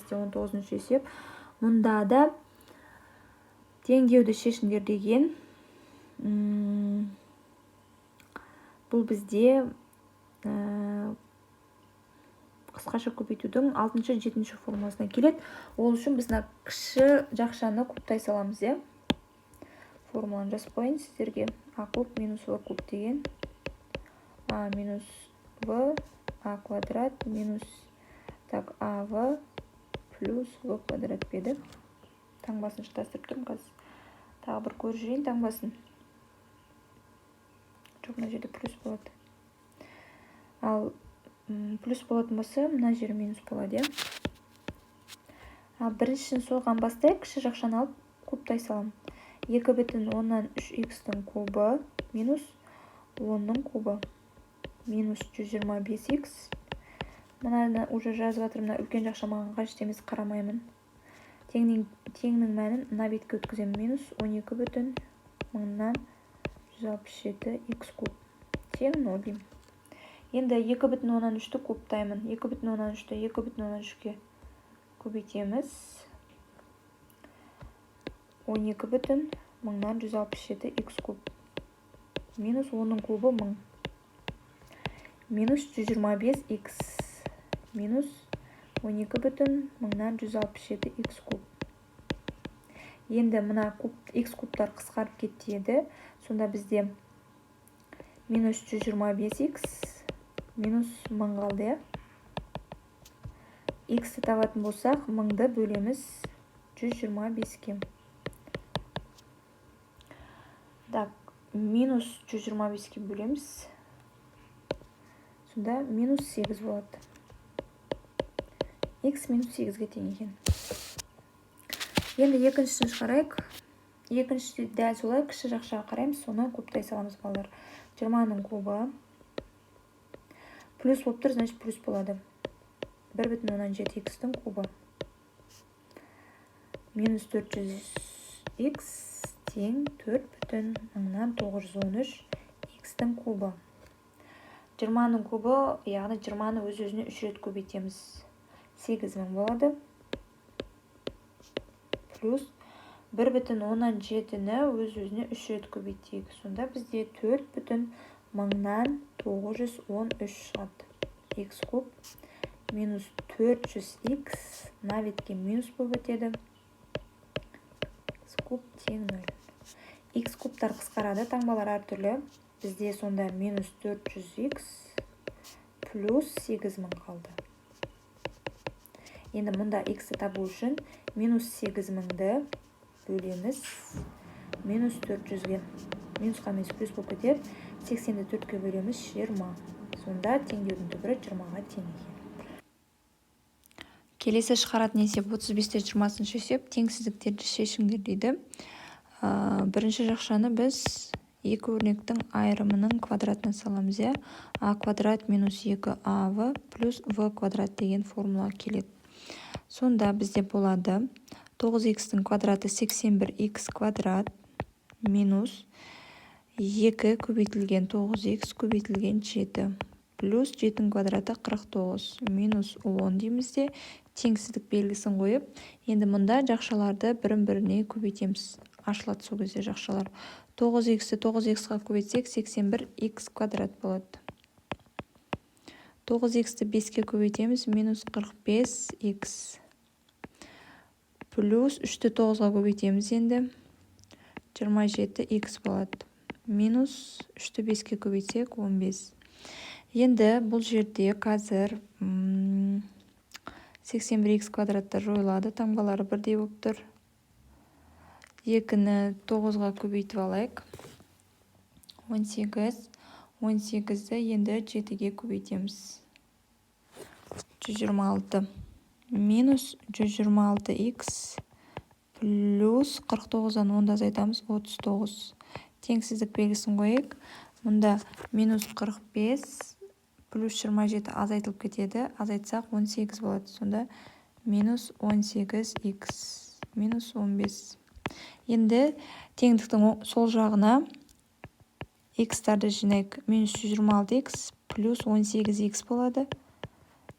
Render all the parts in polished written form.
бізде 19 есеп. Мұнда да теңдеуді шешіңдер деген. Бұл бізде қысқаша көбейтудің 6-7 формуласына келеді. Ол үшін біз кіші жақшаны кубтай саламыз, е? Формуланы жазып қойын сіздерге. А куб минус В куб деген. А минус В А квадрат минус АВ плюс В квадрат беді. Таңбасын шатастырып тұрмын қазір. Тағы бір көріп жүрейін таңбасын. Жоқ, мына жерде плюс болады. Ал плюс болатын болса, мына жері минус болады. Ал біріншісін соған бастай, кіші жақшаны алып кубтай салам. 2,3х-тің кубы минус 10-ның кубы минус 125х. Мынаны уже жазып жатырмын, үлкен жақша маған қажет емес, қарамаймын. Теңнің мәнін мына бетке өткіземін. Минус 12,167х куб. Тең 0 деймін. Енді 2,3-ті кубтаймын. 2,3-ті 2,3-ке көбейтеміз. 12,167х куб. Минус 10-ның кубы 1000. Минус 125х. Минус 12,167х куб. Енді мына х кубтар қысқарып кетті еді. Сонда бізде минус 125х минус 1000 қалды. Х-ті табатын болсақ, 1000-ды бөлеміз 125-ке. Так, минус 125-ке бөлеміз. Сонда минус 8 болады. Х минус 8-ге тең екен. Енді екіншісін шығарайық. Екіншісі дәл солай кіші жақшаға қараймыз, соны кубтай саламыз, балалар. 20-ның кубы плюс болып тұр, значит плюс болады. 1,17х-тің кубы минус 400х тең 4,913х-тің кубы. 20-ның кубы, яғни 20-ны өз-өзіне 3 рет көбейтеміз. 8000 болады. Плюс 1,17-ні өз-өзіне 3 рет көбейтейік. Сонда бізде 4,1913 шығады. Х куб минус 400х, мына бетке минус болып өтеді. Х куб тең 0. Х кубтар қысқарады, таңбалар әртүрлі. Бізде сонда минус 400х плюс 8000 қалды. Енді мұнда х-ті табу үшін минус 8000-ді бөлеміз минус 400-ге. Минусқа минус плюс болып кетеді. 80-ді 4-ке бөлеміз 20. Сонда теңдеудің түбірі 20-ға тең екен. Келесі шығаратын есеп 35-те 20-сыншы есеп. Теңсіздіктерді шешіңдер дейді. Бірінші жақшаны біз екі өрнектің айырымының квадратына саламыз. А квадрат минус 2АВ плюс В квадрат деген формула келеді. Сонда бізде болады 9х-тің квадраты 81х квадрат минус 2 көбейтілген 9х көбейтілген 7 плюс 7-дің квадраты 49 минус 10 деймізде. Теңсіздік белгісін қойып, енді мұнда жақшаларды бірін-біріне көбейтеміз. Ашылады сол кезде жақшалар. 9х-ті 9х-ға көбейтсек 81х квадрат болады. 9х-ті 5-ке көбейтеміз, минус 45х. Плюс 3-ті 9-ға көбейтеміз енді. 27х болады. Минус 3-ті 5-ке көбейтсек 15. Енді бұл жерде қазір 81х квадраттар жойылады. Таңбалары бірдей болып тұр. 2-ні 9-ға көбейтіп алайық. 18. 18-ді енді 7-ге көбейтеміз. 126. Минус 126х плюс 49-дан 10-ды азайтамыз 39. Теңсіздік белгісін қойайық. Мұнда минус 45 плюс 27 азайтылып кетеді. Азайтсақ 18 болады. Сонда минус 18х минус 15. Енді теңдіктің сол жағына х-тарды жинайық. Минус 126х плюс 18х болады.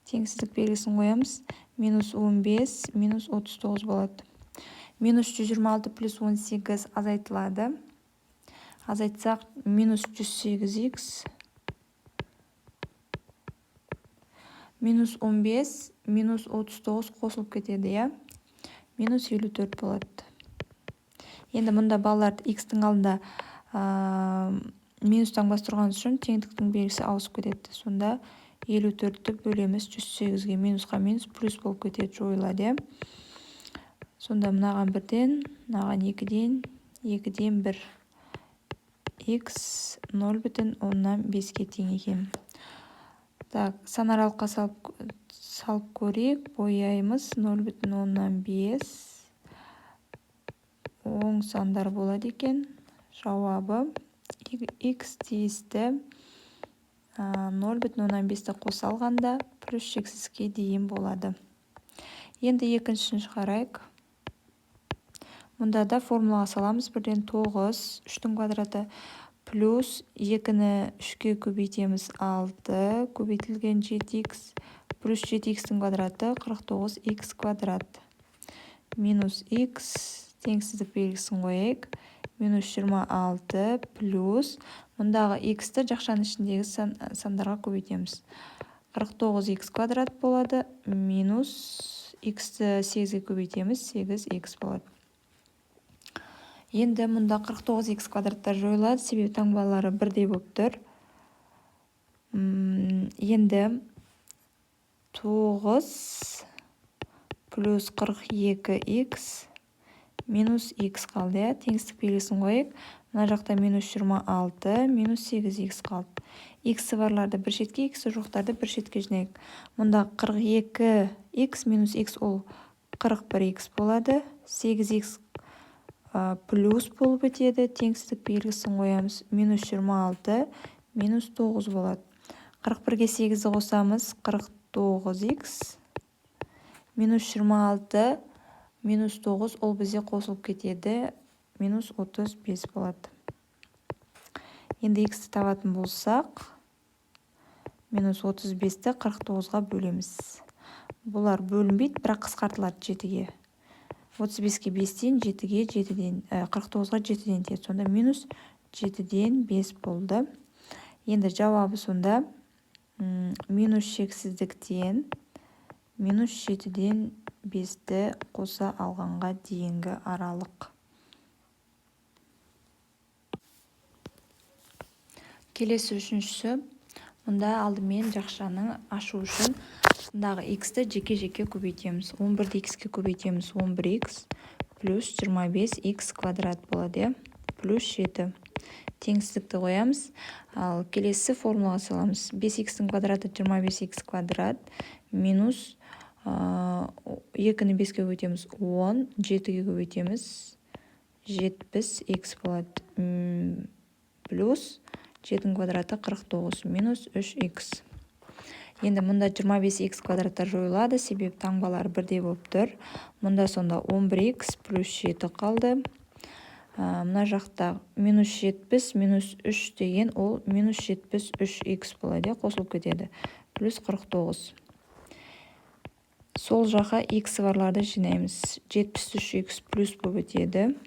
Теңсіздік белгісін қоямыз. Минус 15 минус 39 болады. Минус 126 плюс 18 азайтылады. Азайтсақ минус 108х минус 15 минус 39 қосылып кетеді, я? Минус 54 болады. Енді мұнда балаларды x-тің алдында минустан бастырған үшін теңдіктің белгісі ауысып кетеді. Сонда 54-ті бөлеміз 108-ге, минусқа минус плюс болып кетеді, жойылады. Сонда мынаған 1-ден, мынаған 2-ден, 2-ден 1. X 0,5-ке тең екен. Так, санаралыққа салып көрейік. Бояймыз 0,5. Оң сандар болады екен. Жауабы x тиісті 0,5-ті қоса алғанда плюс шексізге дейін болады. Енді екіншісін шығарайық. Мұнда да формулаға саламыз. 1-ден 9, 3-тің квадраты плюс 2-ні 3-ке көбейтеміз 6, көбейтілген 7х, плюс 7х-тің квадраты 49х квадрат. Минус х, теңсіздік белгісін қойайық. Минус 26 плюс, мұндағы х-ті жақшаның ішіндегі сандарға көбейтеміз. 49х квадрат болады, минус х-ті 8-ге көбейтеміз, 8х болады. Енді мұнда 49х квадраттар жойылады, себебі таңбалары бірдей болып тұр. Енді 9 плюс 42х минус х қалды. Теңсіздік белгісін қойып, мына жақта минус 26, минус 8х қалды. Х барларды бір шетке, х жоқтарды бір шетке жинайық. Мұнда 42х минус х ол 41х болады. 8х плюс болып өтеді. Теңсіздік белгісін қоямыз. Минус 26, минус 9 болады. 41-ге 8-ді қосамыз. 49х, минус 26, минус 9 ол бізде қосылып кетеді. Минус 35 болады. Енді х-ті табатын болсақ, минус 35-ті 49-ға бөлеміз. Бұлар бөлінбейді, бірақ қысқартылады 7-ге. 35-ке 5-ден, 7-ге 49-ға 7-ден теді. Сонда минус 7-ден 5 болды. Енді жауабы сонда минус шексіздіктен минус 7-ден 5-ті қоса алғанға дейінгі аралық. Келесі үшіншісі. Мұнда алдымен жақшаның ашу үшін мұндағы х-ті жеке-жеке көбейтеміз. 11-ді х-ке көбейтеміз. 11х плюс 25х квадрат болады. Плюс 7. Теңсіздікті қоямыз. Ал келесі формулаға саламыз. 5х-тің квадраты 25х квадрат минус 2-ні 5-ке көбейтеміз. 10, 7-ге көбейтеміз. 70х болады. Плюс 7-дің квадраты 49 минус 3х. Енді мұнда 25х квадраттар жойылады, себеп таңбалары бірдей болып тұр. Мұнда сонда 11х плюс 7 қалды. Мұна жақта минус 70 минус 3 деген ол минус 73х болады, қосылып кетеді. Плюс 49. Сол жаққа х барларды жинаймыз. 73х плюс болып өтеді.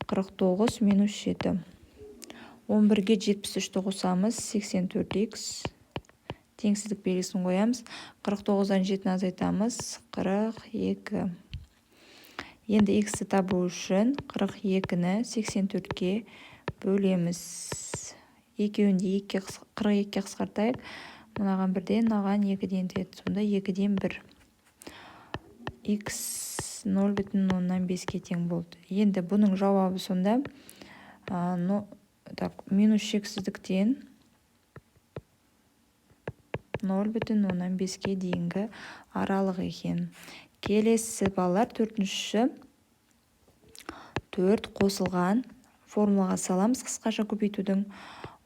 49 минус 7. 11-ге 73-ті қосамыз, 84х. Теңсіздік белгісін қоямыз. 49-дан 7-ні азайтамыз, 42. Енді х-ті табу үшін 42-ні 84-ге бөлеміз. Екеуінде 42-ке қысқартайық. Мұнаған 1-ден, мұнаған 2-ден теді. Сонда 2-ден 1. Х 0,5-ке тең болды. Енді бұның жауабы сонда минус шексіздіктен 0,5-ке дейінгі аралық екен. Келесі балалар төртінші. 4 қосылған формулаға саламыз. Қысқаша көбейтудің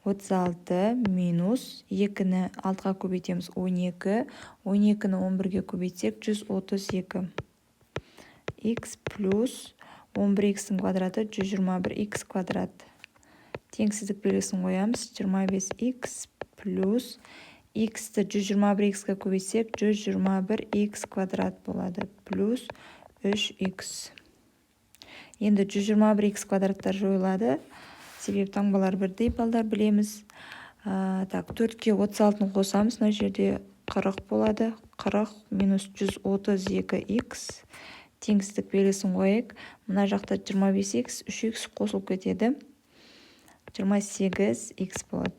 36 минус 2-ні 6-ға көбейтеміз 12. 12-ні 11-ге көбейтсек 132. Х плюс 11х-тің квадраты 121х квадрат. Теңсіздік белгісін қоямыз. 25х плюс x-ті 121x-қа көбейтсек 121x квадрат болады плюс 3x. Енді 121x квадраттар жойылады. Себеп таңбалар бірдей балдар білеміз. Так, 4-ке 36-ны қосамыз. Мына жерде 40 болады. 40 минус 132x. Теңсіздік белгісін қойайық. Мына жақта 25x, 3x қосылып кетеді. 28x болады.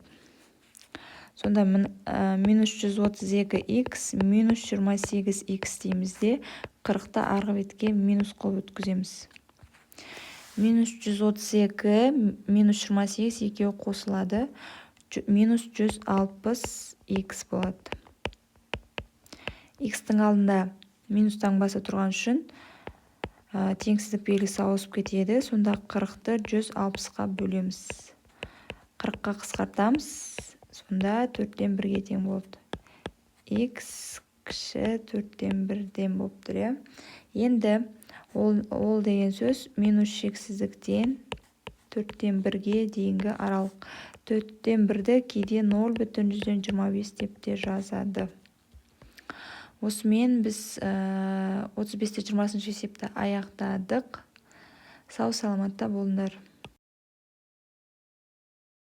Сонда минус 132x минус 28x деймізде 40-та арғы бетке минус қылып өткіземіз. Минус 132 минус 28 екеуі қосылады. Минус 160x болады. X-тің алдында минус таңбасы тұрған үшін теңсіздік белгісі ауысып кетеді. Сонда 40-ты 160-қа бөлеміз. 40-қа қысқартамыз. Сонда 4-тен 1-ге тең болды. X кіші 4-тен 1-ден болып тұр. Енді ол деген сөз минус шексіздіктен 4-тен 1-ге дейінгі аралық. 4-тен 1-ді кейде 0,125 деп те жазады. Осымен біз 35-20 есепті аяқтадық. Сау саламатта болыңдар.